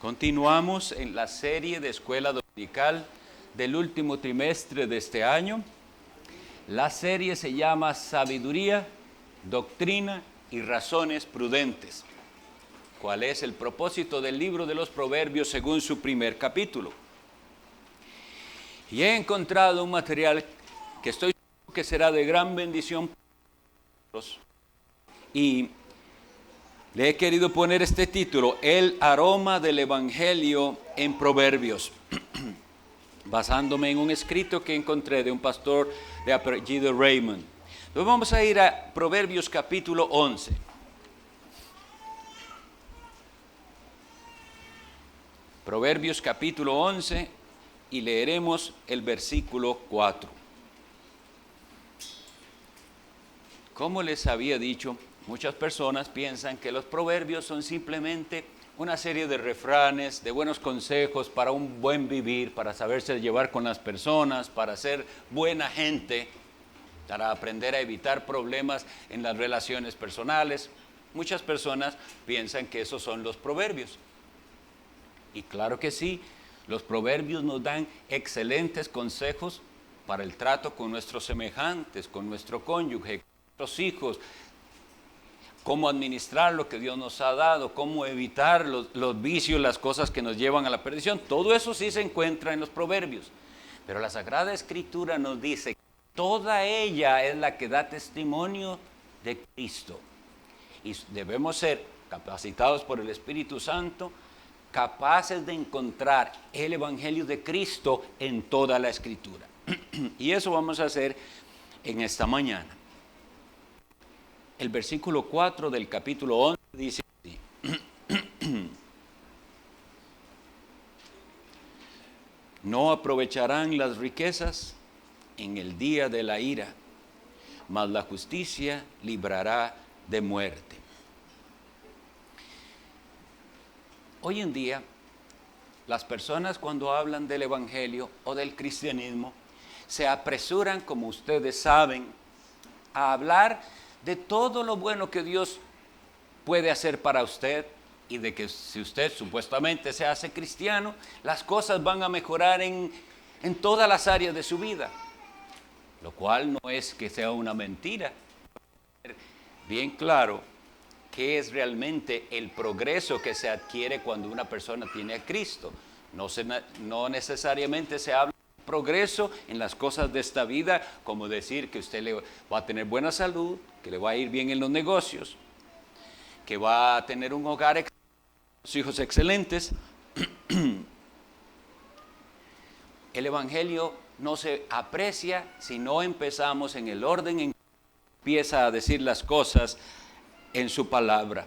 Continuamos en la serie de escuela dominical del último trimestre de este año. La serie se llama Sabiduría, Doctrina y Razones Prudentes. ¿Cuál es el propósito del libro de los Proverbios según su primer capítulo? Y he encontrado un material que estoy seguro que será de gran bendición para nosotros. Y le he querido poner este título, El aroma del Evangelio en Proverbios, basándome en un escrito que encontré de un pastor de apellido Raymond. Entonces vamos a ir a Proverbios capítulo 11. Proverbios capítulo 11 y leeremos el versículo 4. Como les había dicho, muchas personas piensan que los proverbios son simplemente una serie de refranes, de buenos consejos para un buen vivir, para saberse llevar con las personas, para ser buena gente, para aprender a evitar problemas en las relaciones personales. Muchas personas piensan que esos son los proverbios. Y claro que sí, los proverbios nos dan excelentes consejos para el trato con nuestros semejantes, con nuestro cónyuge, con nuestros hijos, cómo administrar lo que Dios nos ha dado, cómo evitar los vicios, las cosas que nos llevan a la perdición. Todo eso sí se encuentra en los proverbios. Pero la Sagrada Escritura nos dice que toda ella es la que da testimonio de Cristo. Y debemos ser capacitados por el Espíritu Santo, capaces de encontrar el Evangelio de Cristo en toda la Escritura. Y eso vamos a hacer en esta mañana. El versículo 4 del capítulo 11 dice así. No aprovecharán las riquezas en el día de la ira, mas la justicia librará de muerte. Hoy en día, las personas cuando hablan del Evangelio o del cristianismo, se apresuran, como ustedes saben, a hablar de todo lo bueno que Dios puede hacer para usted y de que si usted supuestamente se hace cristiano, las cosas van a mejorar en todas las áreas de su vida, lo cual no es que sea una mentira. Bien claro qué es realmente el progreso que se adquiere cuando una persona tiene a Cristo. No necesariamente se habla de progreso en las cosas de esta vida, como decir que usted le va a tener buena salud, que le va a ir bien en los negocios, que va a tener un hogar excelente, hijos excelentes. El Evangelio no se aprecia si no empezamos en el orden en que empieza a decir las cosas en su palabra.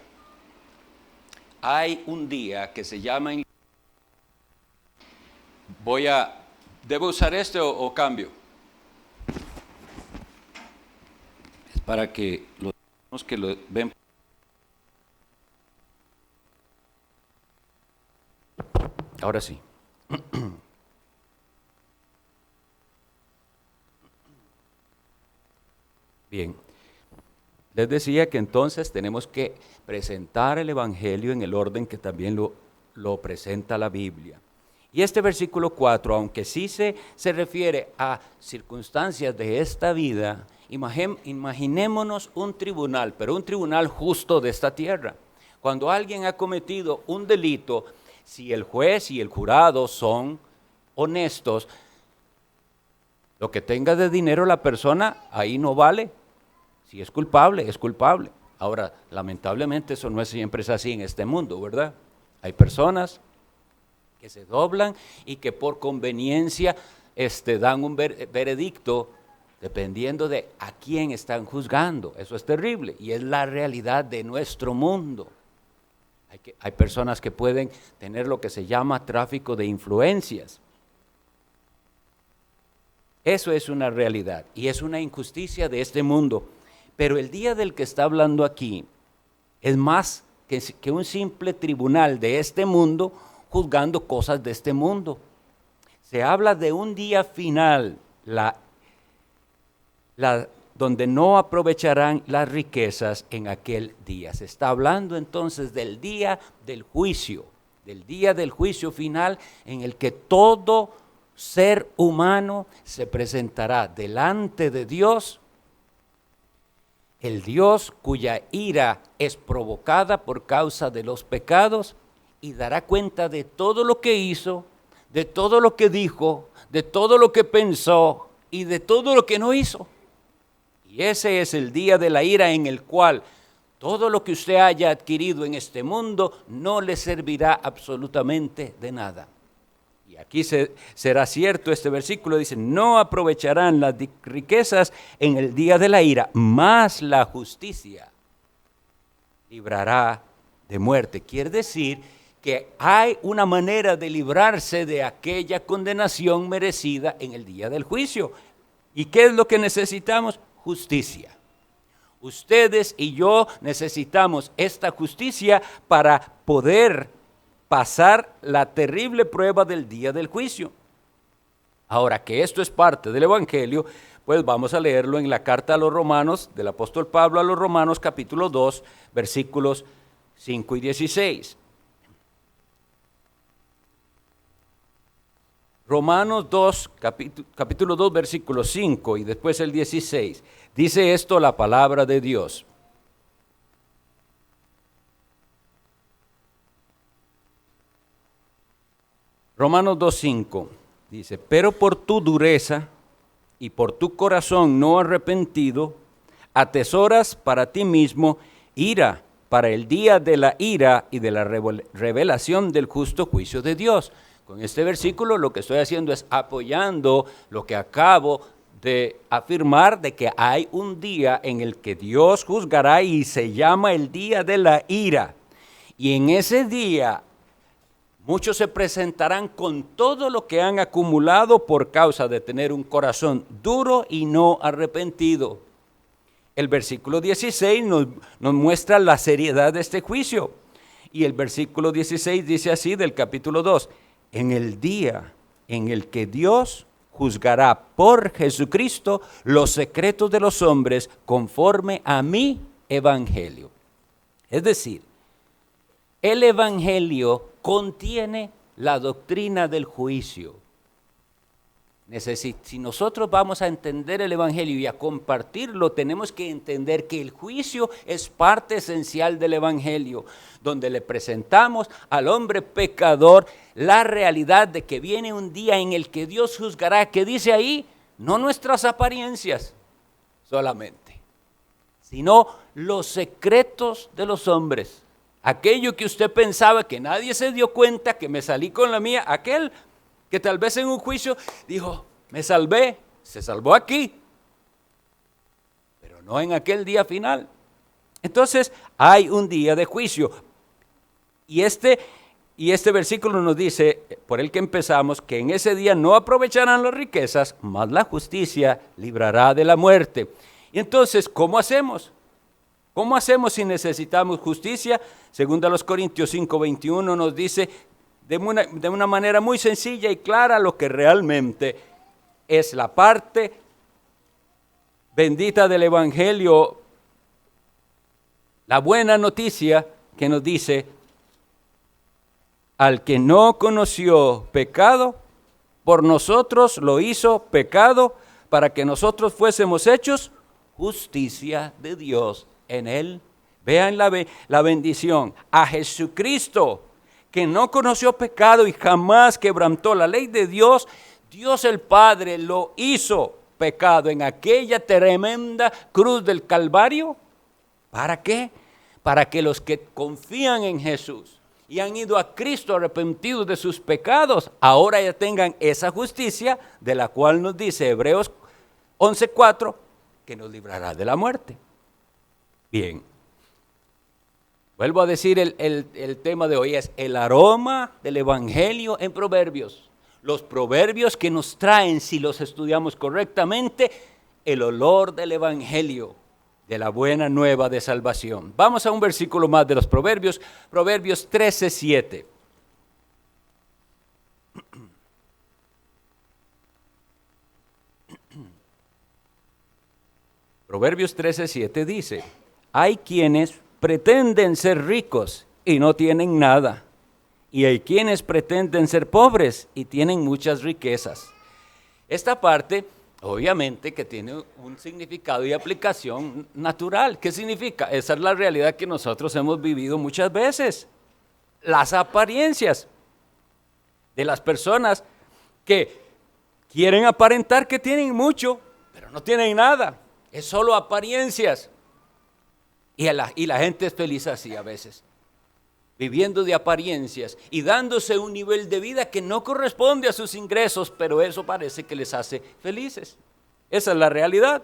Hay un día que se llama, ¿debo usar este o cambio? Es para que los que lo ven. Ahora sí. Bien. Les decía que entonces tenemos que presentar el Evangelio en el orden que también lo presenta la Biblia. Y este versículo 4, aunque sí se refiere a circunstancias de esta vida, imaginémonos un tribunal, pero un tribunal justo de esta tierra. Cuando alguien ha cometido un delito, si el juez y el jurado son honestos, lo que tenga de dinero la persona, ahí no vale. Si es culpable, es culpable. Ahora, lamentablemente eso no siempre es así en este mundo, ¿verdad? Hay personas que se doblan y que por conveniencia dan un veredicto dependiendo de a quién están juzgando. Eso es terrible y es la realidad de nuestro mundo. Hay personas que pueden tener lo que se llama tráfico de influencias. Eso es una realidad y es una injusticia de este mundo. Pero el día del que está hablando aquí es más que un simple tribunal de este mundo juzgando cosas de este mundo. Se habla de un día final, donde no aprovecharán las riquezas en aquel día. Se está hablando entonces del día del juicio, del día del juicio final en el que todo ser humano se presentará delante de Dios, el Dios cuya ira es provocada por causa de los pecados, y dará cuenta de todo lo que hizo, de todo lo que dijo, de todo lo que pensó y de todo lo que no hizo. Y ese es el día de la ira en el cual todo lo que usted haya adquirido en este mundo no le servirá absolutamente de nada. Y aquí será cierto este versículo, dice, no aprovecharán las riquezas en el día de la ira, mas la justicia librará de muerte. Quiere decir que hay una manera de librarse de aquella condenación merecida en el día del juicio. ¿Y qué es lo que necesitamos? Justicia. Ustedes y yo necesitamos esta justicia para poder pasar la terrible prueba del día del juicio. Ahora que esto es parte del Evangelio, pues vamos a leerlo en la carta a los Romanos, del apóstol Pablo a los Romanos, capítulo 2, versículos 5 y 16. Romanos 2, capítulo 2, versículo 5 y después el 16. Dice esto la palabra de Dios. Romanos 2, 5 dice, pero por tu dureza y por tu corazón no arrepentido, atesoras para ti mismo ira para el día de la ira y de la revelación del justo juicio de Dios. Con este versículo lo que estoy haciendo es apoyando lo que acabo de afirmar de que hay un día en el que Dios juzgará y se llama el día de la ira. Y en ese día muchos se presentarán con todo lo que han acumulado por causa de tener un corazón duro y no arrepentido. El versículo 16 nos muestra la seriedad de este juicio. Y el versículo 16 dice así del capítulo 2, en el día en el que Dios juzgará por Jesucristo los secretos de los hombres conforme a mi evangelio. Es decir, el evangelio contiene la doctrina del juicio. Si nosotros vamos a entender el evangelio y a compartirlo, tenemos que entender que el juicio es parte esencial del evangelio, donde le presentamos al hombre pecador la realidad de que viene un día en el que Dios juzgará, que dice ahí, no nuestras apariencias solamente, sino los secretos de los hombres. Aquello que usted pensaba que nadie se dio cuenta, que me salí con la mía, aquel que tal vez en un juicio dijo, me salvé, se salvó aquí, pero no en aquel día final. Entonces hay un día de juicio. Y este versículo nos dice, por el que empezamos, que en ese día no aprovecharán las riquezas, mas la justicia librará de la muerte. Y entonces, ¿cómo hacemos? ¿Cómo hacemos si necesitamos justicia? Según a los Corintios 5:21 nos dice de una manera muy sencilla y clara lo que realmente es la parte bendita del Evangelio, la buena noticia que nos dice, al que no conoció pecado, por nosotros lo hizo pecado para que nosotros fuésemos hechos justicia de Dios en él. Vean la bendición. A Jesucristo, que no conoció pecado y jamás quebrantó la ley de Dios, Dios el Padre lo hizo pecado en aquella tremenda cruz del Calvario. ¿Para qué? Para que los que confían en Jesús y han ido a Cristo arrepentidos de sus pecados, ahora ya tengan esa justicia de la cual nos dice Hebreos 11:4, que nos librará de la muerte. Bien. Vuelvo a decir, el tema de hoy es el aroma del Evangelio en Proverbios. Los proverbios que nos traen, si los estudiamos correctamente, el olor del Evangelio, de la buena nueva de salvación. Vamos a un versículo más de los Proverbios, Proverbios 13:7. Proverbios 13:7 dice, hay quienes pretenden ser ricos y no tienen nada, y hay quienes pretenden ser pobres y tienen muchas riquezas. Esta parte, obviamente, que tiene un significado y aplicación natural. ¿Qué significa? Esa es la realidad que nosotros hemos vivido muchas veces. Las apariencias de las personas que quieren aparentar que tienen mucho, pero no tienen nada. Es solo apariencias. Y la gente es feliz así a veces, viviendo de apariencias y dándose un nivel de vida que no corresponde a sus ingresos, pero eso parece que les hace felices. Esa es la realidad.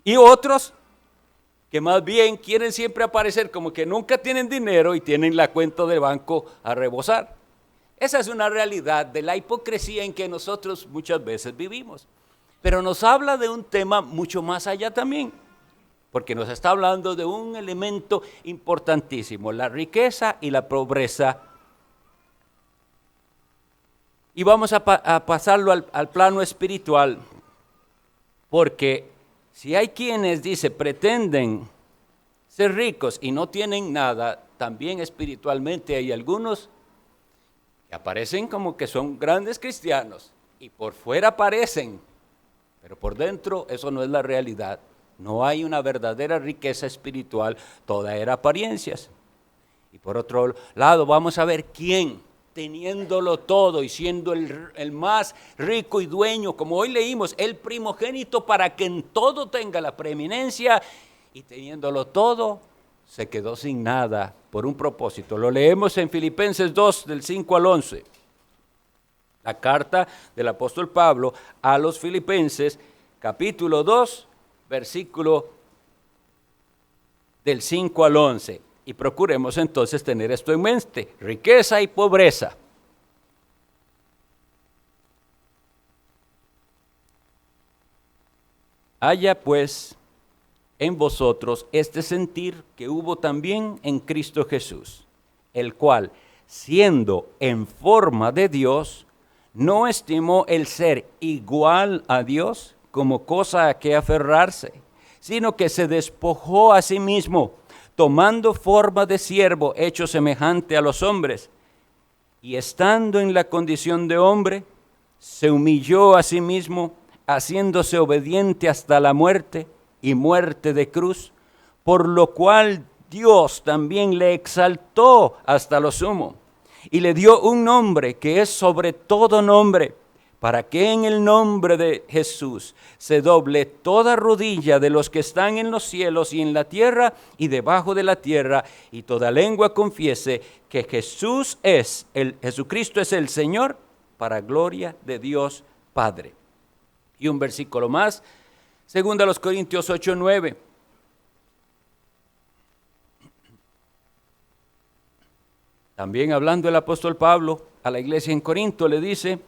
Y otros que más bien quieren siempre aparecer como que nunca tienen dinero y tienen la cuenta de banco a rebosar. Esa es una realidad de la hipocresía en que nosotros muchas veces vivimos. Pero nos habla de un tema mucho más allá también, porque nos está hablando de un elemento importantísimo, la riqueza y la pobreza. Y vamos a pasarlo al plano espiritual, porque si hay quienes, dice, pretenden ser ricos y no tienen nada, también espiritualmente hay algunos que aparecen como que son grandes cristianos y por fuera parecen, pero por dentro eso no es la realidad. No hay una verdadera riqueza espiritual, toda era apariencias. Y por otro lado vamos a ver quién, teniéndolo todo y siendo el más rico y dueño, como hoy leímos, el primogénito para que en todo tenga la preeminencia, y teniéndolo todo, se quedó sin nada por un propósito. Lo leemos en Filipenses 2, del 5 al 11. La carta del apóstol Pablo a los Filipenses, capítulo 2, versículo del 5 al 11. Y procuremos entonces tener esto en mente, riqueza y pobreza. Haya pues en vosotros este sentir que hubo también en Cristo Jesús, el cual, siendo en forma de Dios, no estimó el ser igual a Dios como cosa a que aferrarse, sino que se despojó a sí mismo, tomando forma de siervo, hecho semejante a los hombres, y estando en la condición de hombre, se humilló a sí mismo, haciéndose obediente hasta la muerte y muerte de cruz, por lo cual Dios también le exaltó hasta lo sumo, y le dio un nombre que es sobre todo nombre, para que en el nombre de Jesús se doble toda rodilla de los que están en los cielos y en la tierra y debajo de la tierra, y toda lengua confiese que Jesucristo es el Señor, para gloria de Dios Padre. Y un versículo más, 2 Corintios 8, 9. También hablando el apóstol Pablo a la iglesia en Corinto, le dice: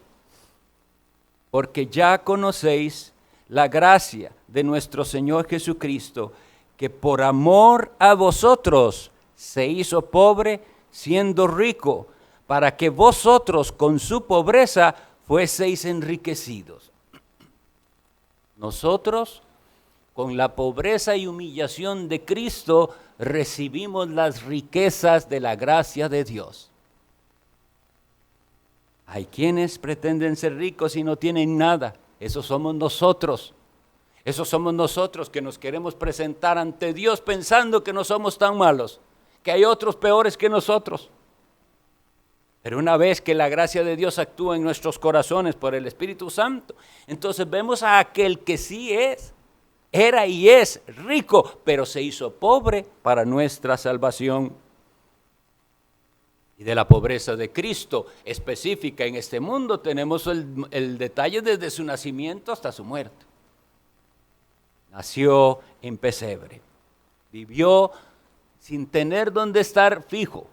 porque ya conocéis la gracia de nuestro Señor Jesucristo, que por amor a vosotros se hizo pobre, siendo rico, para que vosotros con su pobreza fueseis enriquecidos. Nosotros, con la pobreza y humillación de Cristo, recibimos las riquezas de la gracia de Dios. Hay quienes pretenden ser ricos y no tienen nada. Esos somos nosotros. Esos somos nosotros que nos queremos presentar ante Dios pensando que no somos tan malos, que hay otros peores que nosotros. Pero una vez que la gracia de Dios actúa en nuestros corazones por el Espíritu Santo, entonces vemos a aquel que sí era y es rico, pero se hizo pobre para nuestra salvación. Y de la pobreza de Cristo específica en este mundo tenemos el detalle desde su nacimiento hasta su muerte. Nació en pesebre, vivió sin tener dónde estar fijo.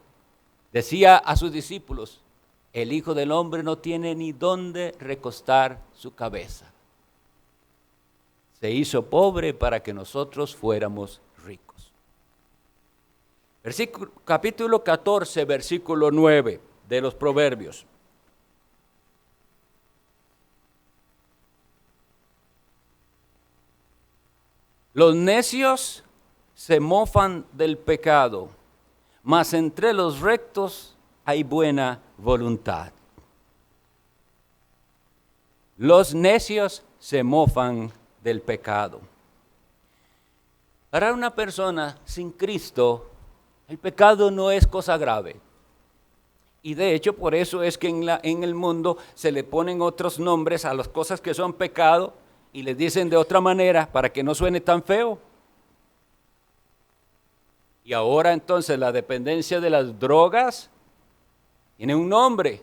Decía a sus discípulos: el Hijo del Hombre no tiene ni dónde recostar su cabeza. Se hizo pobre para que nosotros fuéramos ricos. Capítulo 14, versículo 9 de los Proverbios. Los necios se mofan del pecado, mas entre los rectos hay buena voluntad. Los necios se mofan del pecado. Para una persona sin Cristo, el pecado no es cosa grave. Y de hecho, por eso es que en el mundo se le ponen otros nombres a las cosas que son pecado y les dicen de otra manera para que no suene tan feo. Y ahora entonces la dependencia de las drogas tiene un nombre.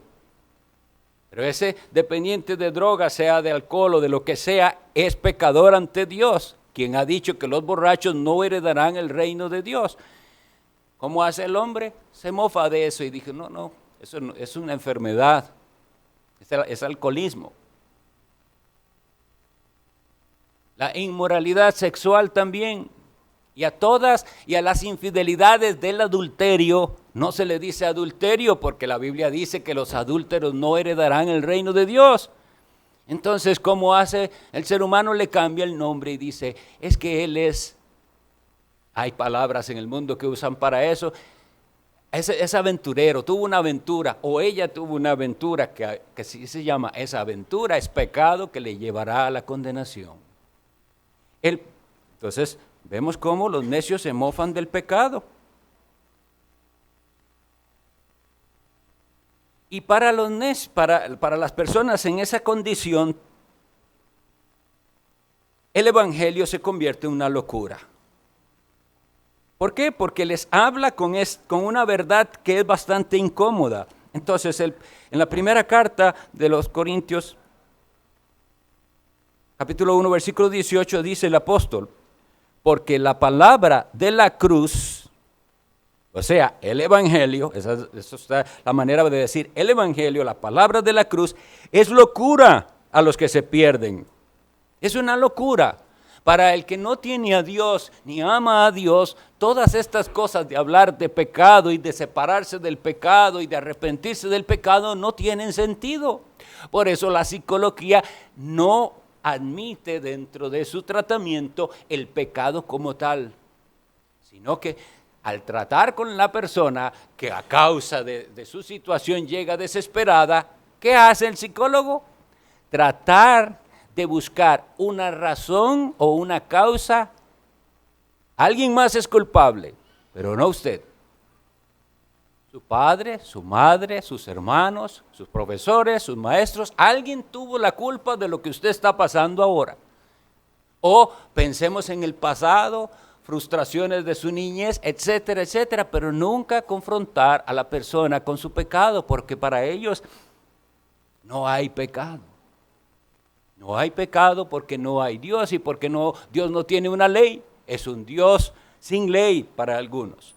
Pero ese dependiente de drogas, sea de alcohol o de lo que sea, es pecador ante Dios. Quien ha dicho que los borrachos no heredarán el reino de Dios. ¿Cómo hace el hombre? Se mofa de eso y dice, no, eso no, es una enfermedad, es alcoholismo. La inmoralidad sexual también. Y a las infidelidades del adulterio, no se le dice adulterio porque la Biblia dice que los adúlteros no heredarán el reino de Dios. Entonces, ¿cómo hace? El ser humano le cambia el nombre y dice, es que él es, hay palabras en el mundo que usan para eso, es aventurero, tuvo una aventura, o ella tuvo una aventura que sí se llama, esa aventura es pecado que le llevará a la condenación. Entonces, vemos cómo los necios se mofan del pecado. Y para las personas en esa condición, el evangelio se convierte en una locura. ¿Por qué? Porque les habla con una verdad que es bastante incómoda. Entonces, en la primera carta de los Corintios, capítulo 1, versículo 18, dice el apóstol, porque la palabra de la cruz, o sea, el evangelio, esa está la manera de decir, el evangelio, la palabra de la cruz, es locura a los que se pierden. Es una locura. Para el que no tiene a Dios, ni ama a Dios, todas estas cosas de hablar de pecado y de separarse del pecado y de arrepentirse del pecado no tienen sentido. Por eso la psicología no admite dentro de su tratamiento el pecado como tal, sino que al tratar con la persona que a causa de su situación llega desesperada, ¿qué hace el psicólogo? Tratar de buscar una razón o una causa. Alguien más es culpable, pero no usted. Su padre, su madre, sus hermanos, sus profesores, sus maestros, alguien tuvo la culpa de lo que usted está pasando ahora. O pensemos en el pasado, frustraciones de su niñez, etcétera, etcétera, pero nunca confrontar a la persona con su pecado, porque para ellos no hay pecado. No hay pecado porque no hay Dios y porque Dios no tiene una ley. Es un Dios sin ley para algunos.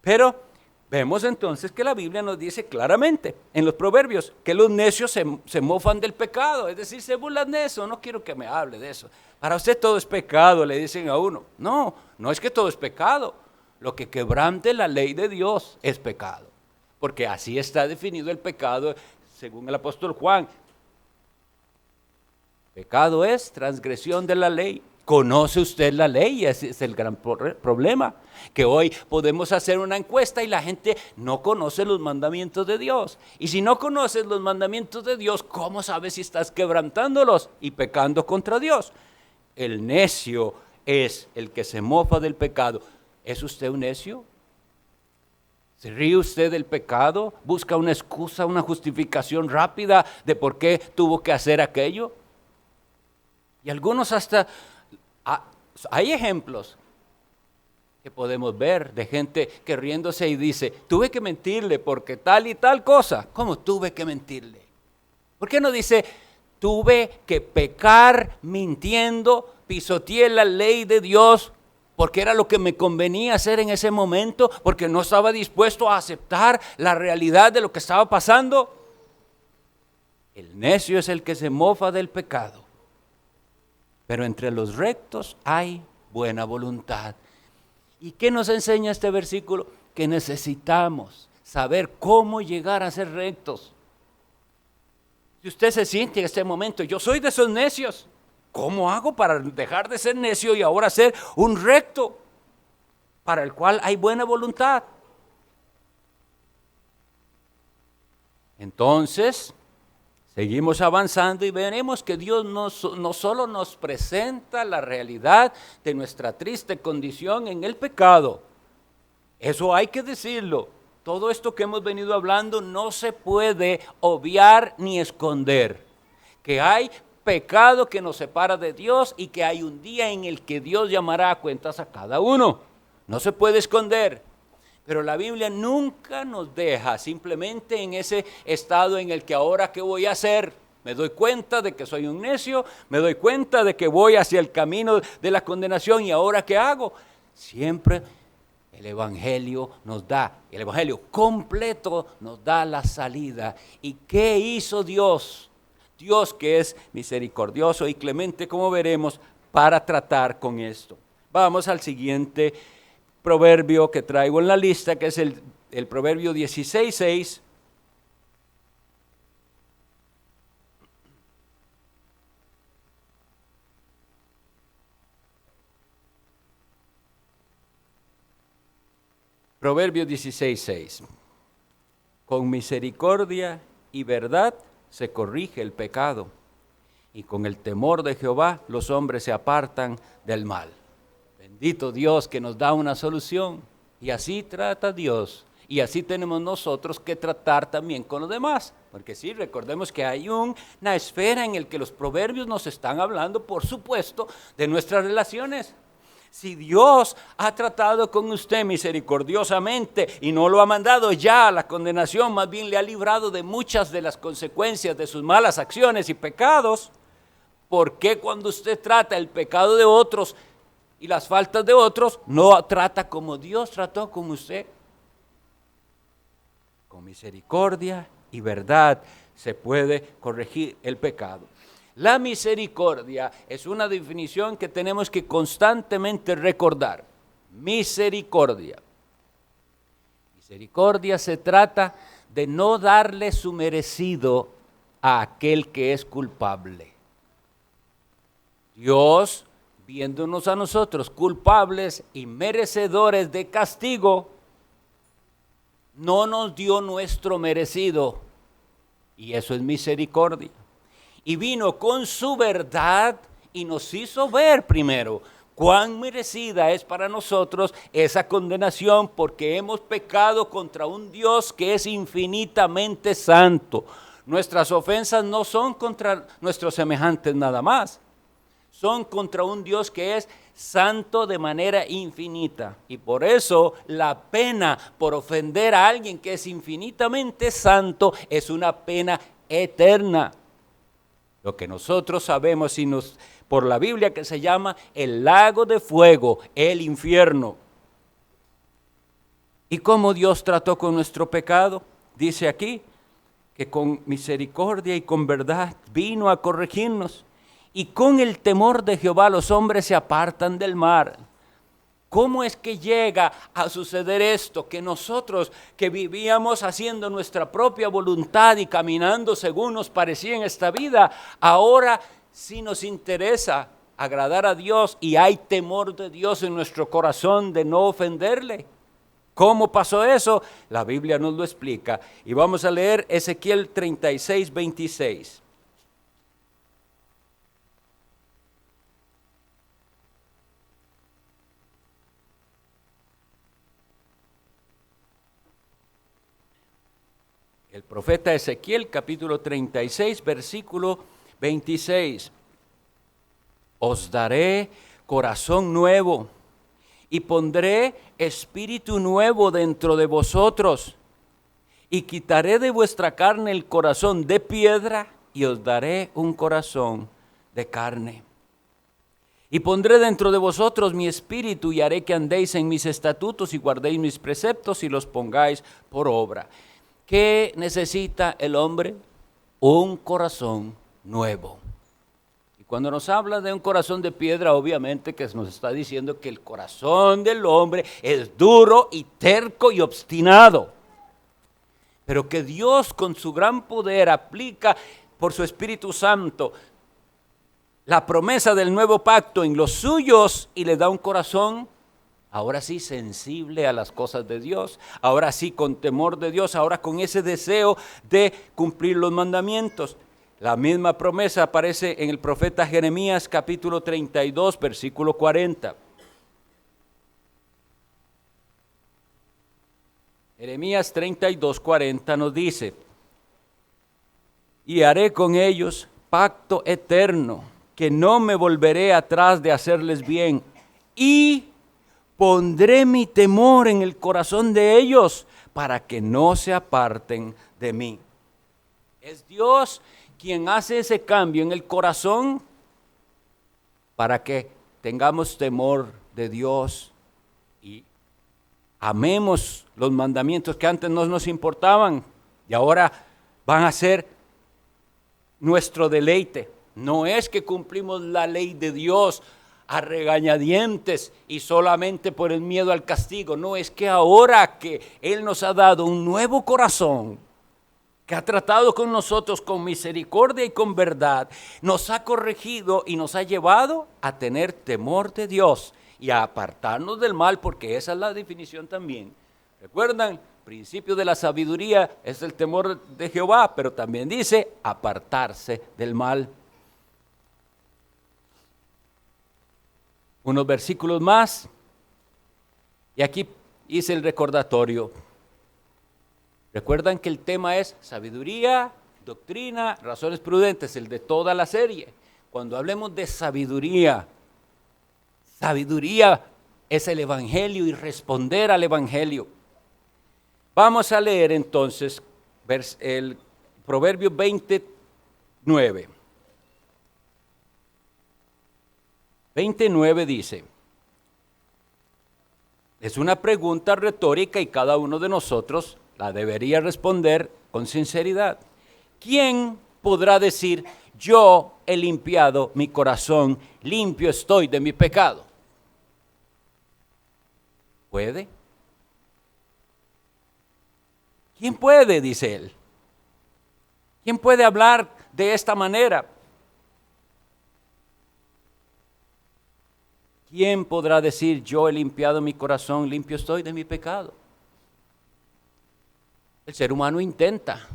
Pero vemos entonces que la Biblia nos dice claramente en los proverbios que los necios se mofan del pecado, es decir, se burlan de eso. No quiero que me hable de eso. Para usted todo es pecado, le dicen a uno. No es que todo es pecado. Lo que quebrante la ley de Dios es pecado. Porque así está definido el pecado según el apóstol Juan. Pecado es transgresión de la ley. ¿Conoce usted la ley? Ese es el gran problema. Que hoy podemos hacer una encuesta y la gente no conoce los mandamientos de Dios. Y si no conoces los mandamientos de Dios, ¿cómo sabes si estás quebrantándolos y pecando contra Dios? El necio es el que se mofa del pecado. ¿Es usted un necio? ¿Se ríe usted del pecado? ¿Busca una excusa, una justificación rápida de por qué tuvo que hacer aquello? Y algunos hasta, hay ejemplos que podemos ver de gente que riéndose y dice, tuve que mentirle porque tal y tal cosa. ¿Cómo tuve que mentirle? ¿Por qué no dice, tuve que pecar mintiendo, pisoteé la ley de Dios porque era lo que me convenía hacer en ese momento, porque no estaba dispuesto a aceptar la realidad de lo que estaba pasando? El necio es el que se mofa del pecado. Pero entre los rectos hay buena voluntad. ¿Y qué nos enseña este versículo? Que necesitamos saber cómo llegar a ser rectos. Si usted se siente en este momento, yo soy de esos necios, ¿cómo hago para dejar de ser necio y ahora ser un recto para el cual hay buena voluntad? Entonces, seguimos avanzando y veremos que Dios no solo nos presenta la realidad de nuestra triste condición en el pecado. Eso hay que decirlo. Todo esto que hemos venido hablando no se puede obviar ni esconder. Que hay pecado que nos separa de Dios y que hay un día en el que Dios llamará a cuentas a cada uno. No se puede esconder. Pero la Biblia nunca nos deja simplemente en ese estado en el que ahora ¿qué voy a hacer? Me doy cuenta de que soy un necio, me doy cuenta de que voy hacia el camino de la condenación y ahora ¿qué hago? Siempre el Evangelio nos da, el Evangelio completo nos da la salida. ¿Y qué hizo Dios? Dios que es misericordioso y clemente, como veremos, para tratar con esto. Vamos al siguiente proverbio que traigo en la lista, que es el proverbio 16:6. Proverbio 16:6. Con misericordia y verdad se corrige el pecado, y con el temor de Jehová los hombres se apartan del mal. Bendito Dios que nos da una solución, y así trata Dios, y así tenemos nosotros que tratar también con los demás, porque sí, recordemos que hay una esfera en la que los proverbios nos están hablando, por supuesto, de nuestras relaciones. Si Dios ha tratado con usted misericordiosamente y no lo ha mandado ya a la condenación, más bien le ha librado de muchas de las consecuencias de sus malas acciones y pecados, ¿por qué cuando usted trata el pecado de otros y las faltas de otros, no trata como Dios trató con usted? Con misericordia y verdad se puede corregir el pecado. La misericordia es una definición que tenemos que constantemente recordar. Misericordia. Misericordia se trata de no darle su merecido a aquel que es culpable. Dios, viéndonos a nosotros culpables y merecedores de castigo, no nos dio nuestro merecido, y eso es misericordia. Y vino con su verdad y nos hizo ver primero cuán merecida es para nosotros esa condenación, porque hemos pecado contra un Dios que es infinitamente santo. Nuestras ofensas no son contra nuestros semejantes nada más, son contra un Dios que es santo de manera infinita. Y por eso la pena por ofender a alguien que es infinitamente santo es una pena eterna. Lo que nosotros sabemos por la Biblia que se llama el lago de fuego, el infierno. ¿Y cómo Dios trató con nuestro pecado? Dice aquí que con misericordia y con verdad vino a corregirnos. Y con el temor de Jehová los hombres se apartan del mal. ¿Cómo es que llega a suceder esto? Que nosotros que vivíamos haciendo nuestra propia voluntad y caminando según nos parecía en esta vida, ahora sí nos interesa agradar a Dios y hay temor de Dios en nuestro corazón de no ofenderle. ¿Cómo pasó eso? La Biblia nos lo explica. Y vamos a leer Ezequiel 36:26. El profeta Ezequiel, capítulo 36, versículo 26. Os daré corazón nuevo y pondré espíritu nuevo dentro de vosotros y quitaré de vuestra carne el corazón de piedra y os daré un corazón de carne. Y pondré dentro de vosotros mi espíritu y haré que andéis en mis estatutos y guardéis mis preceptos y los pongáis por obra. ¿Qué necesita el hombre? Un corazón nuevo. Y cuando nos habla de un corazón de piedra, obviamente que nos está diciendo que el corazón del hombre es duro y terco y obstinado. Pero que Dios con su gran poder aplica por su Espíritu Santo la promesa del nuevo pacto en los suyos y le da un corazón ahora sí sensible a las cosas de Dios, ahora sí con temor de Dios, ahora con ese deseo de cumplir los mandamientos. La misma promesa aparece en el profeta Jeremías capítulo 32, versículo 40. Jeremías 32, 40 nos dice: y haré con ellos pacto eterno, que no me volveré atrás de hacerles bien, y pondré mi temor en el corazón de ellos, para que no se aparten de mí. Es Dios quien hace ese cambio en el corazón para que tengamos temor de Dios y amemos los mandamientos que antes no nos importaban y ahora van a ser nuestro deleite. No es que cumplimos la ley de Dios a regañadientes y solamente por el miedo al castigo. No, es que ahora que Él nos ha dado un nuevo corazón, que ha tratado con nosotros con misericordia y con verdad, nos ha corregido y nos ha llevado a tener temor de Dios y a apartarnos del mal, porque esa es la definición también. ¿Recuerdan? Principio de la sabiduría es el temor de Jehová, pero también dice apartarse del mal. Unos versículos más, y aquí hice el recordatorio. Recuerdan que el tema es sabiduría, doctrina, razones prudentes, el de toda la serie. Cuando hablemos de sabiduría, sabiduría es el evangelio y responder al evangelio. Vamos a leer entonces el Proverbio 29. 29 dice, es una pregunta retórica y cada uno de nosotros la debería responder con sinceridad. ¿Quién podrá decir, yo he limpiado mi corazón, limpio estoy de mi pecado? ¿Puede? ¿Quién puede? Dice él. ¿Quién puede hablar de esta manera? ¿Quién podrá decir, yo he limpiado mi corazón, limpio estoy de mi pecado? El ser humano intenta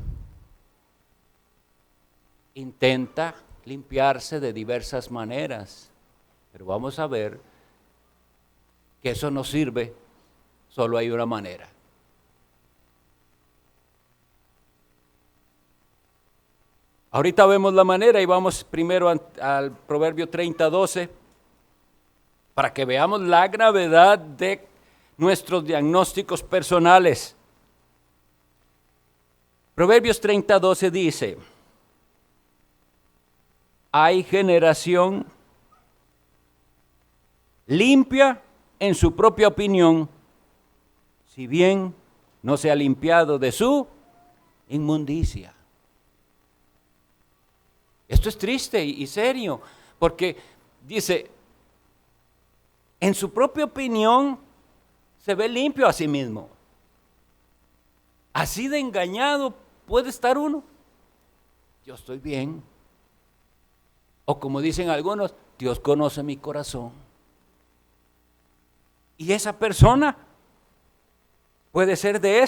limpiarse de diversas maneras, pero vamos a ver que eso no sirve, solo hay una manera. Ahorita vemos la manera y vamos primero al Proverbio 30:12 para que veamos la gravedad de nuestros diagnósticos personales. Proverbios 30:12 dice, hay generación limpia en su propia opinión, si bien no se ha limpiado de su inmundicia. Esto es triste y serio, porque dice, en su propia opinión se ve limpio a sí mismo. Así de engañado puede estar uno. Yo estoy bien. O como dicen algunos, Dios conoce mi corazón. Y esa persona puede ser de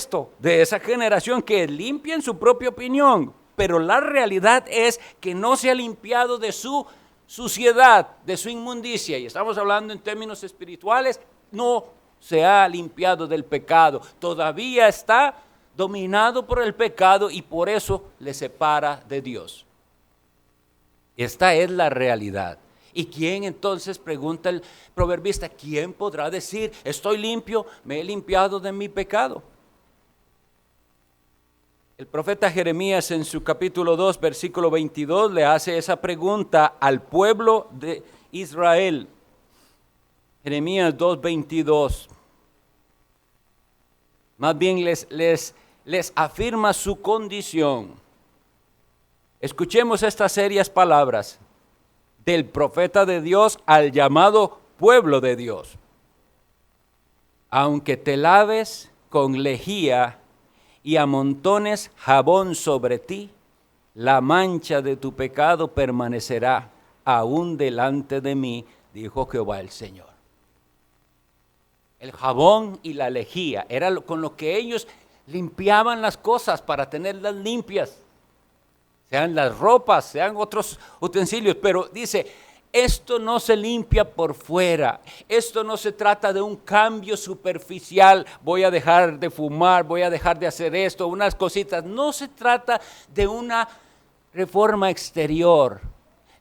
esa generación que es limpia en su propia opinión, pero la realidad es que no se ha limpiado de su suciedad, de su inmundicia, y estamos hablando en términos espirituales, no se ha limpiado del pecado, todavía está dominado por el pecado y por eso le separa de Dios. Esta es la realidad. ¿Y quién entonces, pregunta el proverbista, quién podrá decir, estoy limpio, me he limpiado de mi pecado? El profeta Jeremías en su capítulo 2, versículo 22, le hace esa pregunta al pueblo de Israel. Jeremías 2, 22. Más bien les afirma su condición. Escuchemos estas serias palabras del profeta de Dios al llamado pueblo de Dios. Aunque te laves con lejía y amontones jabón sobre ti, la mancha de tu pecado permanecerá aún delante de mí, dijo Jehová el Señor. el jabón y la lejía. Era con lo que ellos limpiaban las cosas para tenerlas limpias. Sean las ropas, sean otros utensilios. Pero dice, esto no se limpia por fuera. Esto no se trata de un cambio superficial. Voy a dejar de fumar, voy a dejar de hacer esto, unas cositas. No se trata de una reforma exterior.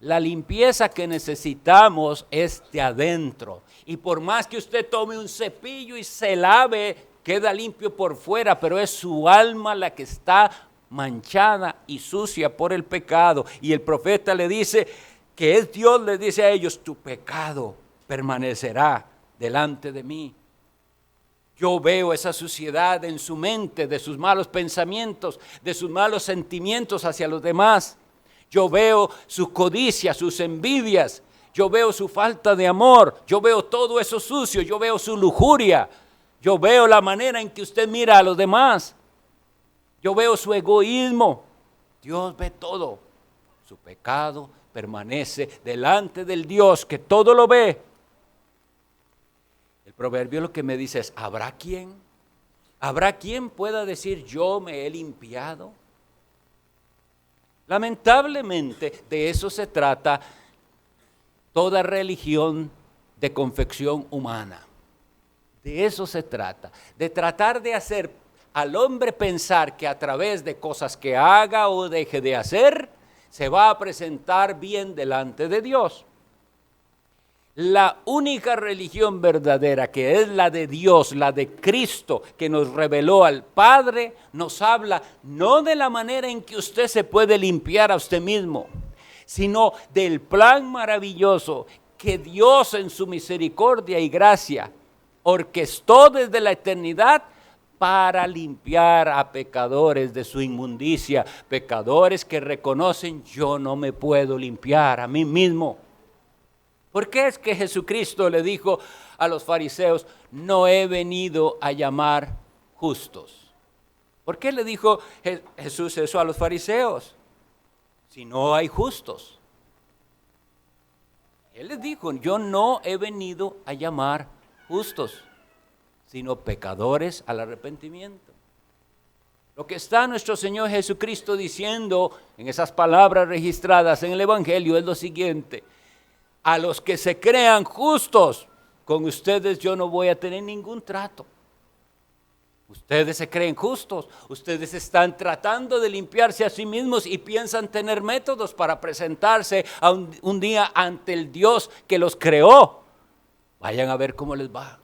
La limpieza que necesitamos es de adentro. Y por más que usted tome un cepillo y se lave, queda limpio por fuera, pero es su alma la que está manchada y sucia por el pecado. Y el profeta le dice que es Dios, le dice a ellos, tu pecado permanecerá delante de mí. Yo veo esa suciedad en su mente, de sus malos pensamientos, de sus malos sentimientos hacia los demás. Yo veo su codicia, sus envidias. Yo veo su falta de amor. Yo veo todo eso sucio. Yo veo su lujuria. Yo veo la manera en que usted mira a los demás. Yo veo su egoísmo. Dios ve todo. Su pecado permanece delante del Dios que todo lo ve. El proverbio lo que me dice es, ¿habrá quien? ¿Habrá quien pueda decir yo me he limpiado? Lamentablemente de eso se trata toda religión de confección humana. De eso se trata, de tratar de hacer al hombre pensar que a través de cosas que haga o deje de hacer, se va a presentar bien delante de Dios. La única religión verdadera, que es la de Dios, la de Cristo, que nos reveló al Padre, nos habla no de la manera en que usted se puede limpiar a usted mismo, sino del plan maravilloso que Dios en su misericordia y gracia orquestó desde la eternidad para limpiar a pecadores de su inmundicia, pecadores que reconocen yo no me puedo limpiar a mí mismo. ¿Por qué es que Jesucristo le dijo a los fariseos, no he venido a llamar justos? ¿Por qué le dijo Jesús eso a los fariseos? Si no hay justos. Él les dijo, yo no he venido a llamar justos, sino pecadores al arrepentimiento. Lo que está nuestro Señor Jesucristo diciendo en esas palabras registradas en el Evangelio es lo siguiente: a los que se crean justos, con ustedes yo no voy a tener ningún trato. Ustedes se creen justos, ustedes están tratando de limpiarse a sí mismos y piensan tener métodos para presentarse a un día ante el Dios que los creó. Vayan a ver cómo les va.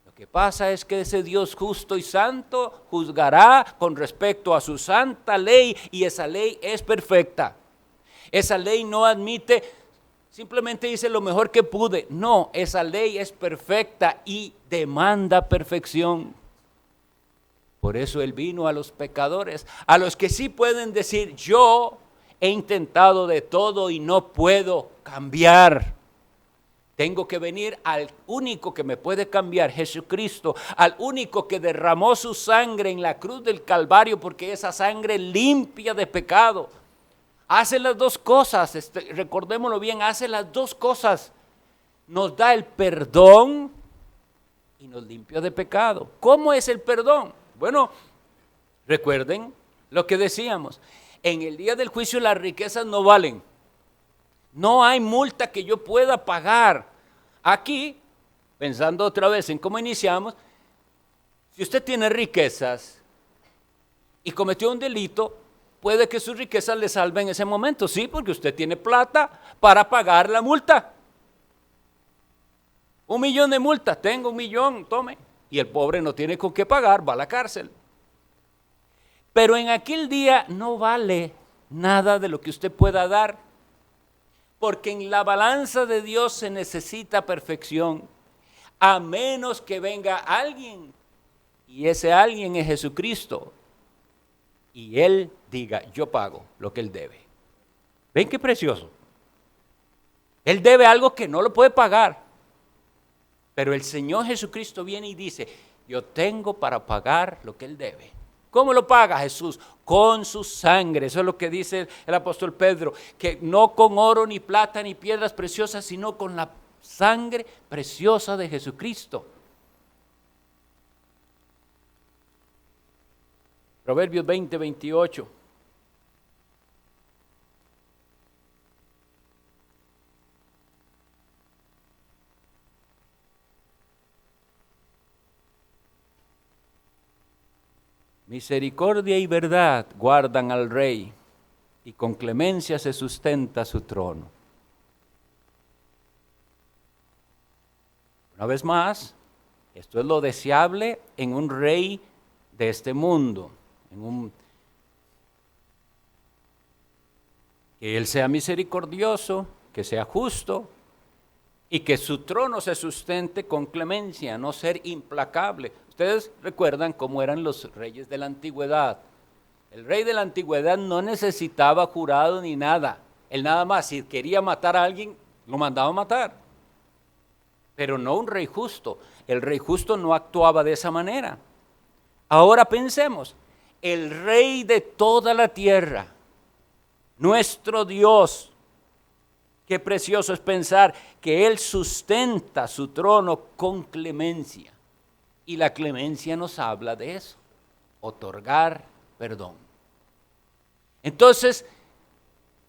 Lo que pasa es que ese Dios justo y santo juzgará con respecto a su santa ley, y esa ley es perfecta. Esa ley no admite, simplemente dice lo mejor que pude. No, esa ley es perfecta y demanda perfección. Por eso Él vino a los pecadores, a los que sí pueden decir, yo he intentado de todo y no puedo cambiar. Tengo que venir al único que me puede cambiar, Jesucristo, al único que derramó su sangre en la cruz del Calvario, porque esa sangre limpia de pecado. Hace las dos cosas, recordémoslo bien, hace las dos cosas. Nos da el perdón y nos limpia de pecado. ¿Cómo es el perdón? Bueno, recuerden lo que decíamos. En el día del juicio las riquezas no valen. No hay multa que yo pueda pagar. Aquí, pensando otra vez en cómo iniciamos, si usted tiene riquezas y cometió un delito, puede que sus riquezas le salven en ese momento, sí, porque usted tiene plata para pagar la multa. 1 millón de multa, tengo 1 millón, tome. Y el pobre no tiene con qué pagar, va a la cárcel. Pero en aquel día no vale nada de lo que usted pueda dar, porque en la balanza de Dios se necesita perfección, a menos que venga alguien, y ese alguien es Jesucristo, y Él diga, yo pago lo que Él debe. ¿Ven qué precioso? Él debe algo que no lo puede pagar, pero el Señor Jesucristo viene y dice, yo tengo para pagar lo que Él debe. ¿Cómo lo paga Jesús? Con su sangre. Eso es lo que dice el apóstol Pedro, que no con oro, ni plata, ni piedras preciosas, sino con la sangre preciosa de Jesucristo. Proverbios 20, 28. Misericordia y verdad guardan al rey, y con clemencia se sustenta su trono. Una vez más, esto es lo deseable en un rey de este mundo, que él sea misericordioso, que sea justo, y que su trono se sustente con clemencia, no ser implacable. Ustedes recuerdan cómo eran los reyes de la antigüedad. El rey de la antigüedad no necesitaba jurado ni nada. Él nada más, si quería matar a alguien, lo mandaba a matar. Pero no un rey justo. El rey justo no actuaba de esa manera. Ahora pensemos, el rey de toda la tierra, nuestro Dios, qué precioso es pensar que Él sustenta su trono con clemencia. Y la clemencia nos habla de eso, otorgar perdón. Entonces,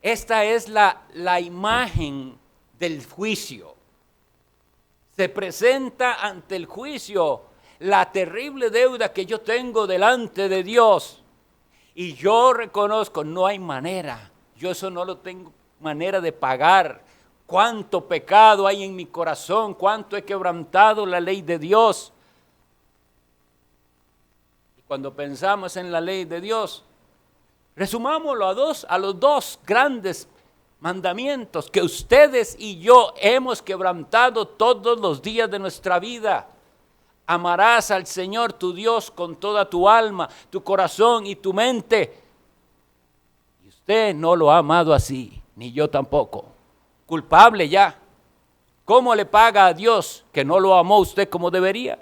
esta es la imagen del juicio. Se presenta ante el juicio la terrible deuda que yo tengo delante de Dios. Y yo reconozco, no hay manera, yo eso no lo tengo manera de pagar. Cuánto pecado hay en mi corazón, cuánto he quebrantado la ley de Dios. Y cuando pensamos en la ley de Dios, resumámoslo a los dos grandes mandamientos que ustedes y yo hemos quebrantado todos los días de nuestra vida. Amarás al Señor tu Dios con toda tu alma, tu corazón y tu mente. Y usted no lo ha amado así, ni yo tampoco. Culpable ya. ¿Cómo le paga a Dios que no lo amó usted como debería?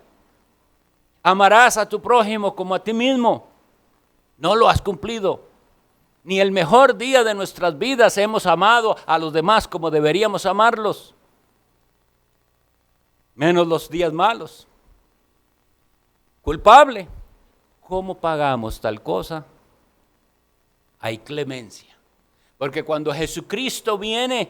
Amarás a tu prójimo como a ti mismo. No lo has cumplido. Ni el mejor día de nuestras vidas hemos amado a los demás como deberíamos amarlos. Menos los días malos. Culpable. ¿Cómo pagamos tal cosa? Hay clemencia. Porque cuando Jesucristo viene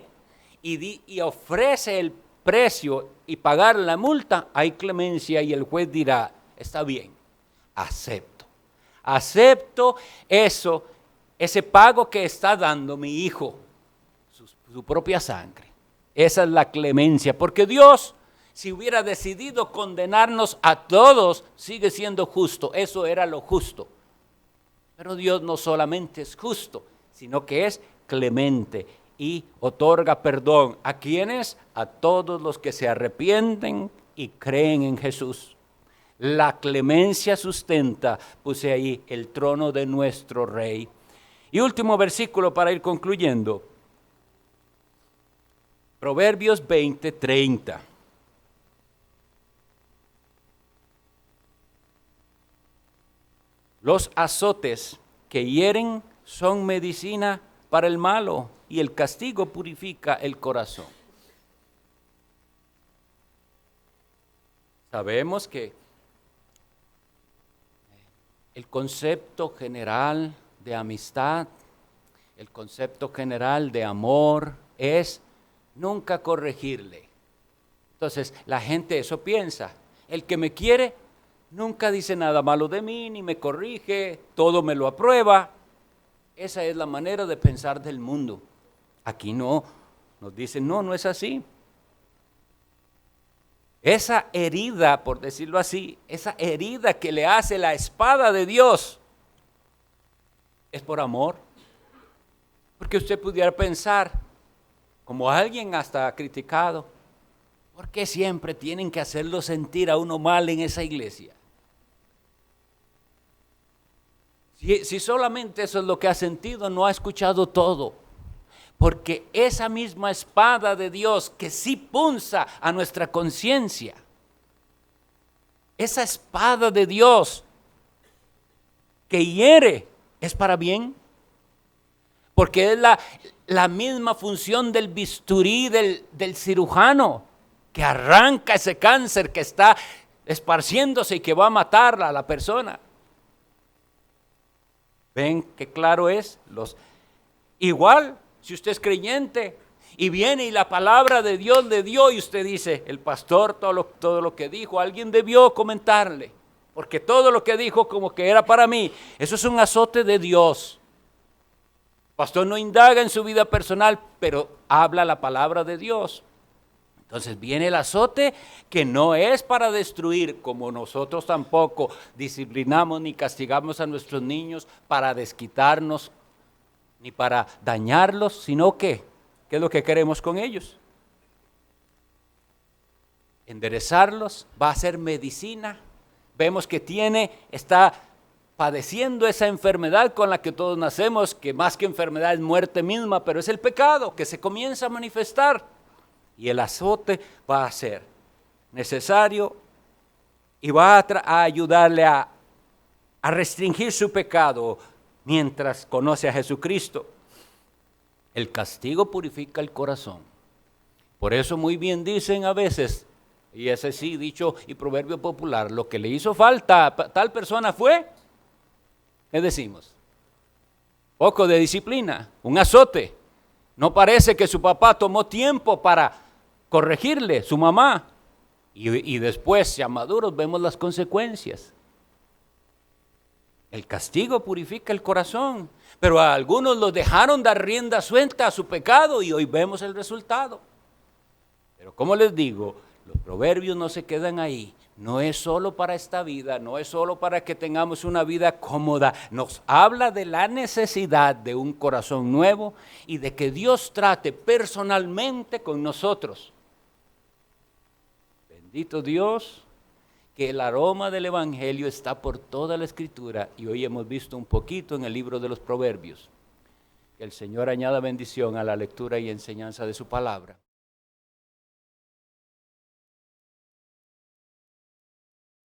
y ofrece el precio y pagar la multa, hay clemencia y el juez dirá, está bien, acepto eso, ese pago que está dando mi hijo, su propia sangre. Esa es la clemencia, porque Dios, si hubiera decidido condenarnos a todos, sigue siendo justo. Eso era lo justo. Pero Dios no solamente es justo, sino que es clemente y otorga perdón. ¿A quiénes? A todos los que se arrepienten y creen en Jesús. La clemencia sustenta, puse ahí, el trono de nuestro Rey. Y último versículo para ir concluyendo. Proverbios 20, 30. Los azotes que hieren son medicina para el malo y el castigo purifica el corazón. Sabemos que el concepto general de amistad, el concepto general de amor es nunca corregirle. Entonces la gente eso piensa, el que me quiere nunca dice nada malo de mí, ni me corrige, todo me lo aprueba. Esa es la manera de pensar del mundo. Aquí no, nos dicen, no es así. Esa herida, por decirlo así, esa herida que le hace la espada de Dios, es por amor. Porque usted pudiera pensar, como alguien hasta ha criticado, ¿por qué siempre tienen que hacerlo sentir a uno mal en esa iglesia? Si solamente eso es lo que ha sentido, no ha escuchado todo. Porque esa misma espada de Dios que sí punza a nuestra conciencia, esa espada de Dios que hiere, es para bien. Porque es la misma función del bisturí del cirujano. que arranca ese cáncer que está esparciéndose y que va a matarla a la persona. ¿Ven qué claro es? Igual, si usted es creyente y viene y la palabra de Dios le dio y usted dice, el pastor todo lo que dijo, alguien debió comentarle, porque todo lo que dijo como que era para mí, eso es un azote de Dios. El pastor no indaga en su vida personal, pero habla la palabra de Dios. Entonces viene el azote que no es para destruir, como nosotros tampoco disciplinamos ni castigamos a nuestros niños para desquitarnos ni para dañarlos, sino que, ¿qué es lo que queremos con ellos? Enderezarlos, va a ser medicina. Vemos que está padeciendo esa enfermedad con la que todos nacemos, que más que enfermedad es muerte misma, pero es el pecado que se comienza a manifestar. Y el azote va a ser necesario y va a ayudarle a restringir su pecado mientras conoce a Jesucristo. El castigo purifica el corazón. Por eso muy bien dicen a veces, y ese sí dicho y proverbio popular, lo que le hizo falta a tal persona fue, ¿qué decimos? Poco de disciplina, un azote. No parece que su papá tomó tiempo para corregirle, su mamá, y después, ya maduros, vemos las consecuencias. El castigo purifica el corazón, pero a algunos los dejaron dar rienda suelta a su pecado y hoy vemos el resultado. Pero como les digo, los proverbios no se quedan ahí. No es solo para esta vida, no es solo para que tengamos una vida cómoda. Nos habla de la necesidad de un corazón nuevo y de que Dios trate personalmente con nosotros. Bendito Dios, que el aroma del Evangelio está por toda la Escritura y hoy hemos visto un poquito en el libro de los Proverbios. Que el Señor añada bendición a la lectura y enseñanza de su palabra.